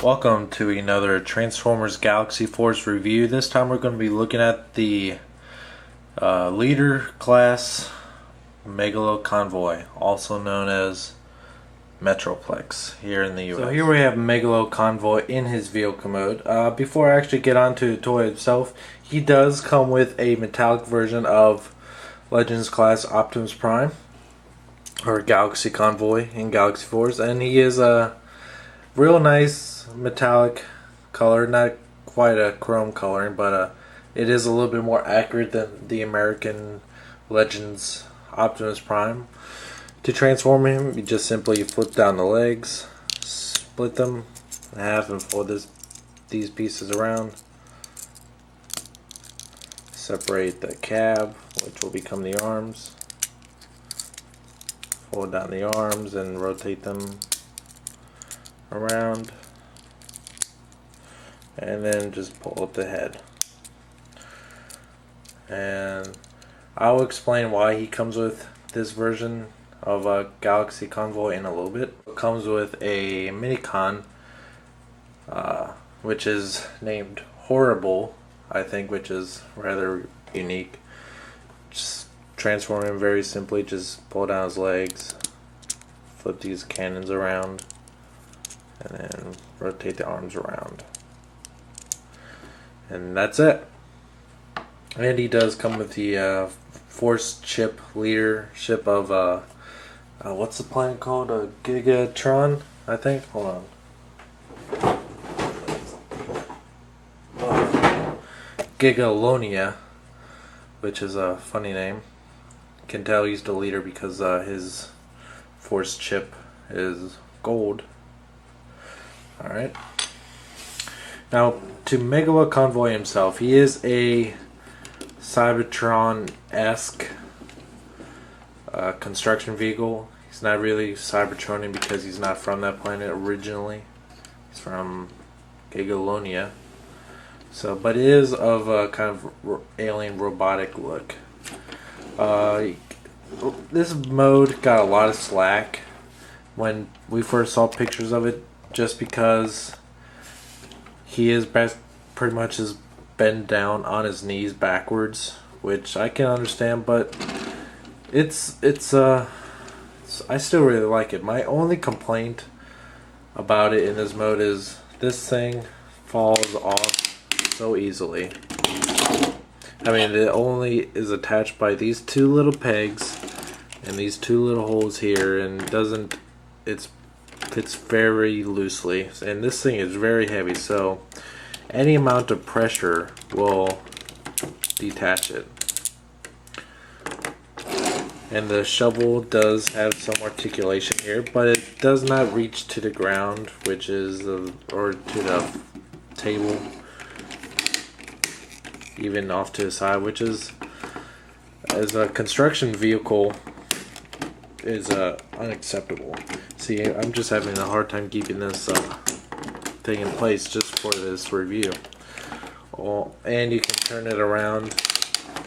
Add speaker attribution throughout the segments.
Speaker 1: Welcome to another Transformers Galaxy Force review. This time we're going to be looking at the Leader Class Megalo Convoy, also known as Metroplex here in the US. So here we have Megalo Convoy in his vehicle mode. Before I actually get onto the toy itself, he does come with a metallic version of Legends Class Optimus Prime, or Galaxy Convoy in Galaxy Force, and he is a real nice metallic color, not quite a chrome coloring, but it is a little bit more accurate than the American Legends Optimus Prime. To transform him, you just simply flip down the legs, split them in half, and fold these pieces around. Separate the cab, which will become the arms. Fold down the arms and rotate them around, and then just pull up the head. And I'll explain why he comes with this version of a Galaxy Convoy in a little bit. It comes with a Minicon, which is named Horrible, I think, which is rather unique. Just transform him very simply. Just pull down his legs, flip these cannons around, and then rotate the arms around, and that's it. And he does come with the Force chip leadership of what's the planet called? Gigatron, I think. Hold on. Gigalonia, which is a funny name. You can tell he's the leader because his Force chip is gold. Alright. Now, to Megalo Convoy himself, he is a Cybertron-esque construction vehicle. He's not really Cybertronian because he's not from that planet originally. He's from Gigalonia. So, but it is of a kind of alien robotic look. This mode got a lot of slack when we first saw pictures of it, just because he is pretty much is bent down on his knees backwards, which I can understand, but I still really like it. My only complaint about it in this mode is this thing falls off so easily. I mean, it only is attached by these two little pegs and these two little holes here, and it fits very loosely, and this thing is very heavy, so any amount of pressure will detach it. And the shovel does have some articulation here, but it does not reach to the ground, which is or to the table, even off to the side, which is, as a construction vehicle, is unacceptable. See, I'm just having a hard time keeping this thing in place just for this review. Oh, and you can turn it around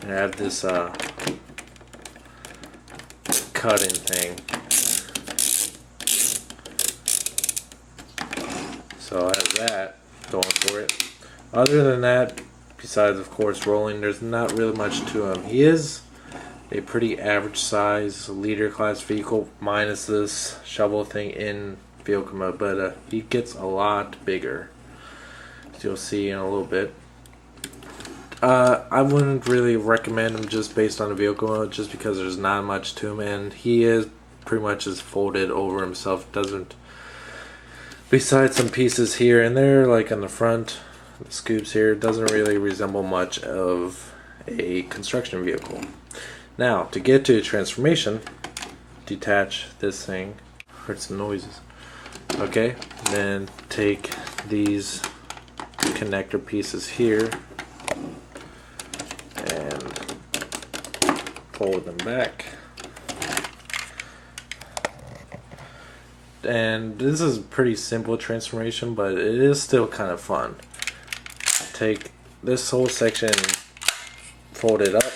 Speaker 1: and have this cutting thing. So I have that going for it. Other than that, besides of course rolling, there's not really much to him. He is a pretty average size leader class vehicle, minus this shovel thing in vehicle mode, but he gets a lot bigger, as you'll see in a little bit. I wouldn't really recommend him just based on the vehicle mode, just because there's not much to him, and he is pretty much just folded over himself. Doesn't, besides some pieces here and there, like on the front, the scoops here, doesn't really resemble much of a construction vehicle. Now, to get to the transformation, detach this thing. Heard some noises. Okay, then take these connector pieces here and fold them back. And this is a pretty simple transformation, but it is still kind of fun. Take this whole section, fold it up,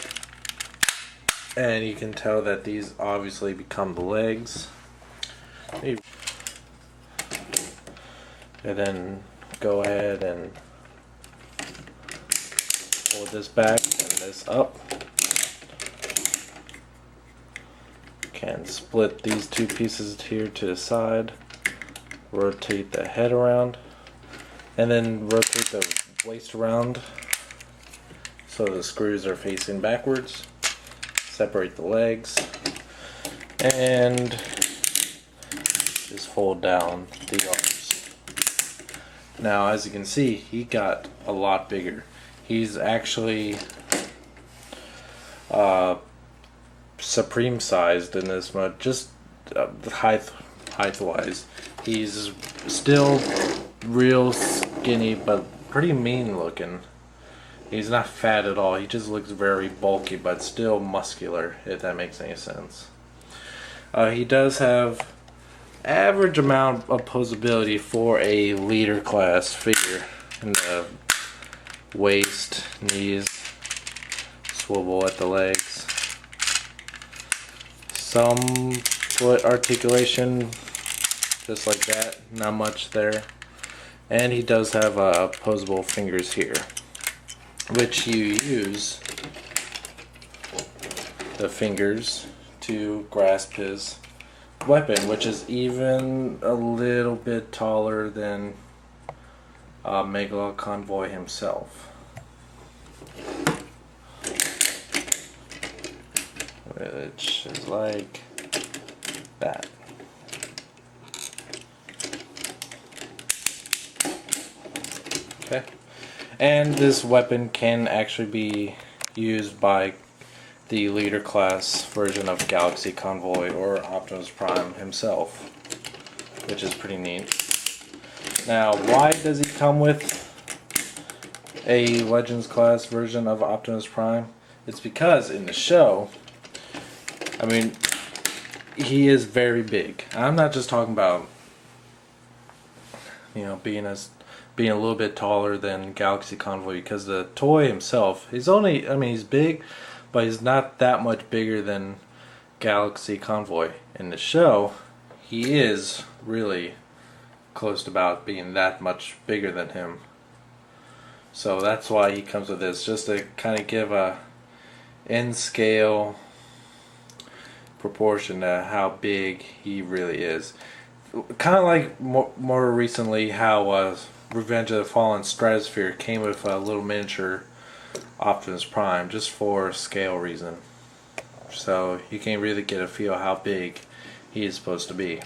Speaker 1: and you can tell that these obviously become the legs. And then go ahead and pull this back and this up. Can split these two pieces here to the side, rotate the head around, and then rotate the waist around so the screws are facing backwards. Separate the legs and just fold down the arms. Now, as you can see, he got a lot bigger. He's actually supreme sized in this mode, just height wise. He's still real skinny but pretty mean looking. He's not fat at all. He just looks very bulky but still muscular, if that makes any sense. He does have average amount of posability for a leader class figure in the waist, knees, swivel at the legs, some foot articulation just like that, not much there, and he does have opposable fingers here, which you use the fingers to grasp his weapon, which is even a little bit taller than Megalo Convoy himself, which is like that. Okay, and this weapon can actually be used by the leader class version of Galaxy Convoy or Optimus Prime himself, which is pretty neat. Now, why does he come with a Legends class version of Optimus Prime? It's because in the show, I mean, he is very big. I'm not just talking about, you know, being a little bit taller than Galaxy Convoy, because the toy himself, he's only, I mean, he's big, but he's not that much bigger than Galaxy Convoy. In the show, he is really close to about being that much bigger than him. So that's why he comes with this, just to kind of give a in-scale proportion to how big he really is. Kind of like more recently how Revenge of the Fallen Stratosphere came with a little miniature Optimus Prime, just for scale reason, so you can really get a feel how big he is supposed to be.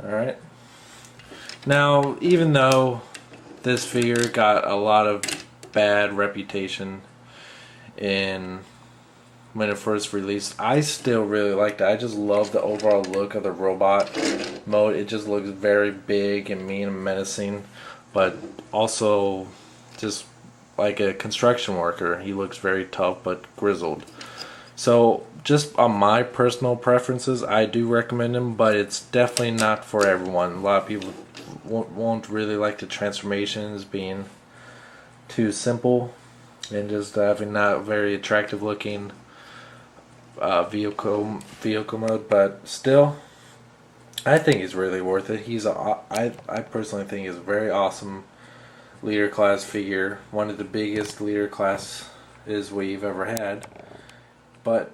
Speaker 1: Alright, now even though this figure got a lot of bad reputation when it first released, I still really liked it. I just love the overall look of the robot mode. It just looks very big and mean and menacing, but also just like a construction worker. He looks very tough but grizzled. So just on my personal preferences, I do recommend him, but it's definitely not for everyone. A lot of people won't really like the transformations being too simple and just having not very attractive looking vehicle mode, but still, I think he's really worth it. I personally think he's a very awesome leader class figure, one of the biggest leader classes we've ever had. But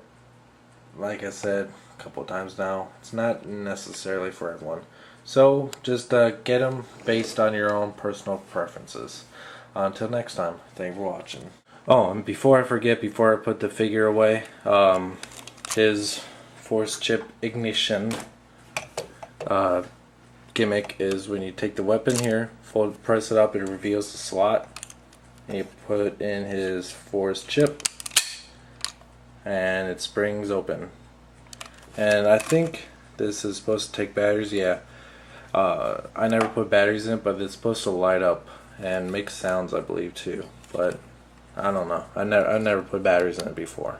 Speaker 1: like I said a couple of times now, it's not necessarily for everyone. So just get him based on your own personal preferences. Until next time, thank you for watching. Oh, and before I forget, before I put the figure away, his force chip ignition gimmick is when you take the weapon here, press it up, it reveals the slot, and you put in his force chip, and it springs open. And I think this is supposed to take batteries. Yeah, I never put batteries in it, but it's supposed to light up and make sounds, I believe, too. But I don't know. I never put batteries in it before.